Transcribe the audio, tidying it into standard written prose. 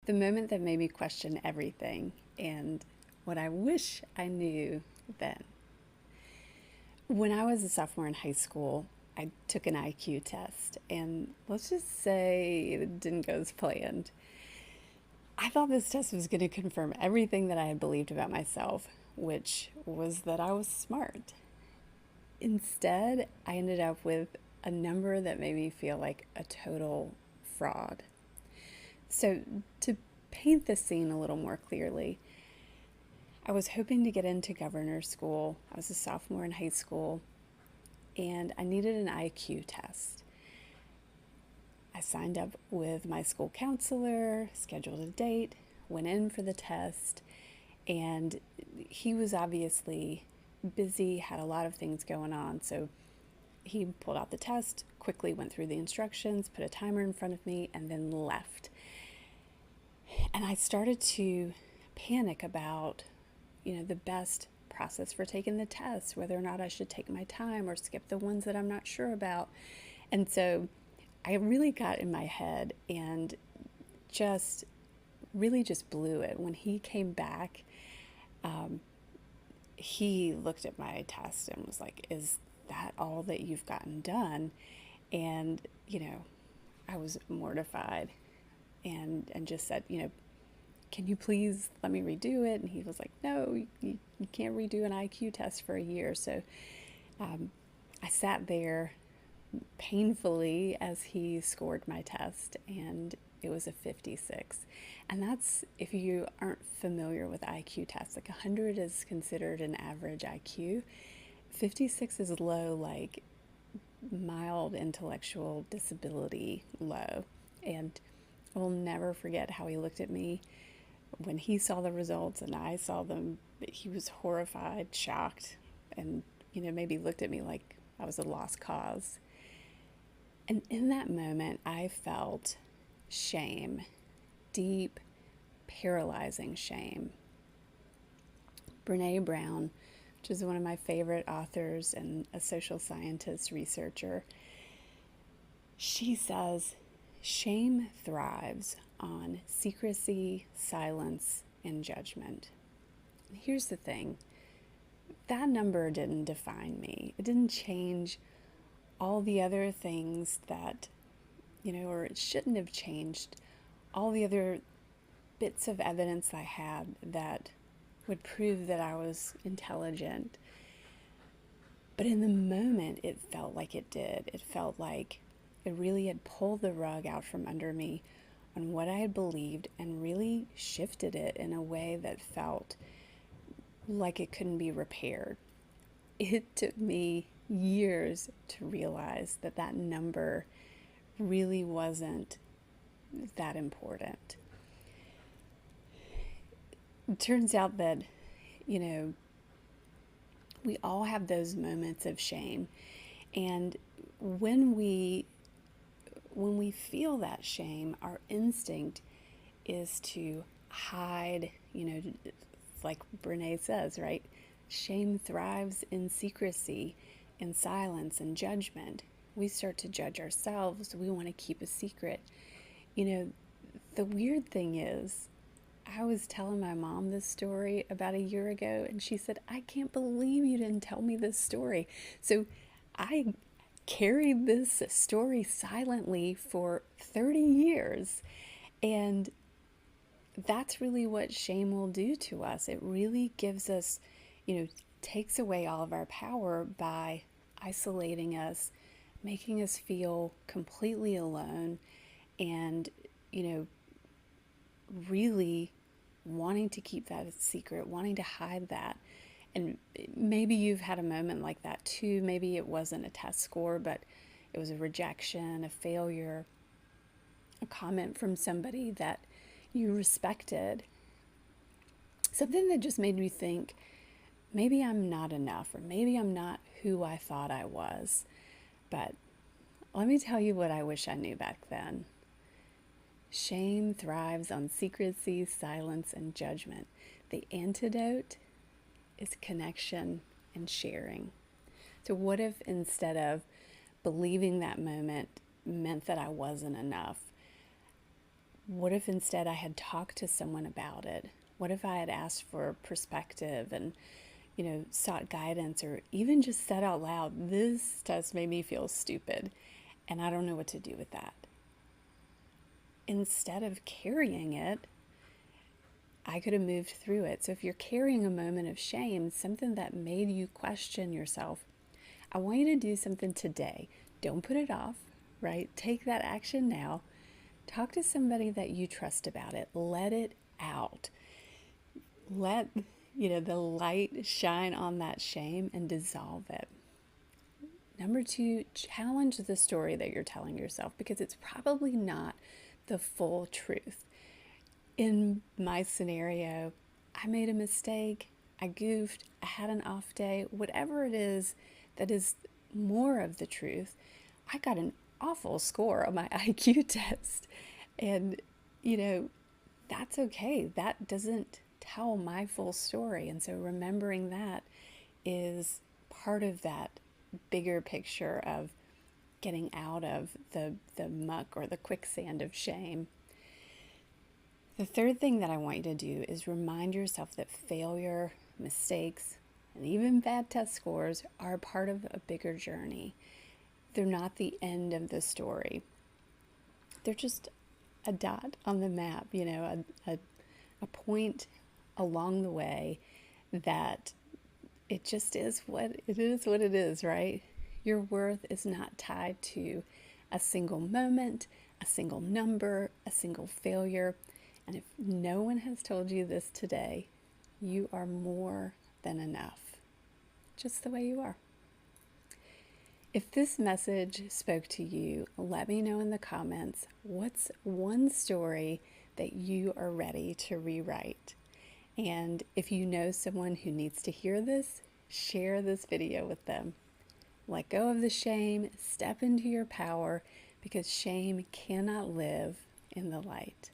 The moment that made me question everything and what I wish I knew then. When I was a sophomore in high school, I took an IQ test, and let's just say it didn't go as planned. I thought this test was going to confirm everything that I had believed about myself, which was that I was smart. Instead, I ended up with a number that made me feel like a total fraud. So, to paint the scene a little more clearly, I was hoping to get into governor school. I was a sophomore in high school, and I needed an IQ test. I signed up with my school counselor, scheduled a date, went in for the test, and he was obviously busy, had a lot of things going on. So he pulled out the test, quickly went through the instructions, put a timer in front of me, and then left. And I started to panic about, the best process for taking the test, whether or not I should take my time or skip the ones that I'm not sure about. And so I really got in my head and just really just blew it. When he came back, he looked at my test and was like, "Is that all that you've gotten done?" And, I was mortified and just said, "Can you please let me redo it?" And he was like, "No, you can't redo an IQ test for a year." So I sat there painfully as he scored my test, and it was a 56. And that's, if you aren't familiar with IQ tests, like 100 is considered an average IQ. 56 is low, like mild intellectual disability low. And I will never forget how he looked at me when he saw the results and I saw them. He was horrified, shocked, and, maybe looked at me like I was a lost cause. And in that moment, I felt shame, deep, paralyzing shame. Brene Brown, which is one of my favorite authors and a social scientist researcher, she says shame thrives on secrecy, silence, and judgment. Here's the thing, that number didn't define me. It didn't change all the other things that, or it shouldn't have changed all the other bits of evidence I had that would prove that I was intelligent. But in the moment, it felt like it did. It felt like it really had pulled the rug out from under me on what I had believed and really shifted it in a way that felt like it couldn't be repaired. It took me years to realize that that number really wasn't that important. It turns out that, we all have those moments of shame. And when we feel that shame, our instinct is to hide, like Brene says, right? Shame thrives in secrecy, in silence, and judgment. We start to judge ourselves. We want to keep a secret. The weird thing is, I was telling my mom this story about a year ago, and she said, "I can't believe you didn't tell me this story." So I carried this story silently for 30 years. And that's really what shame will do to us. It really gives us, takes away all of our power by isolating us, making us feel completely alone, and, really wanting to keep that a secret, wanting to hide that. And maybe you've had a moment like that too. Maybe it wasn't a test score, but it was a rejection, a failure, a comment from somebody that you respected. Something that just made me think, maybe I'm not enough, or maybe I'm not who I thought I was. But let me tell you what I wish I knew back then. Shame thrives on secrecy, silence, and judgment. The antidote is connection and sharing. So what if instead of believing that moment meant that I wasn't enough, What if instead I had talked to someone about it? What if I had asked for perspective and, sought guidance, or even just said out loud, this test made me feel stupid and I don't know what to do with that? Instead of carrying it, I could have moved through it. So if you're carrying a moment of shame, something that made you question yourself, I want you to do something today. Don't put it off, right? Take that action now. Talk to somebody that you trust about it. Let it out. Let, the light shine on that shame and dissolve it. Number two, challenge the story that you're telling yourself, because it's probably not the full truth. In my scenario, I made a mistake, I goofed, I had an off day, whatever it is that is more of the truth. I got an awful score on my IQ test. And, that's okay. That doesn't tell my full story. And so remembering that is part of that bigger picture of getting out of the muck or the quicksand of shame. The third thing that I want you to do is remind yourself that failure, mistakes, and even bad test scores are part of a bigger journey. They're not the end of the story. They're just a dot on the map, a point along the way that it just is what it is, right? Your worth is not tied to a single moment, a single number, a single failure. And if no one has told you this today, you are more than enough, just the way you are. If this message spoke to you, let me know in the comments, what's one story that you are ready to rewrite? And if you know someone who needs to hear this, share this video with them. Let go of the shame, step into your power, because shame cannot live in the light.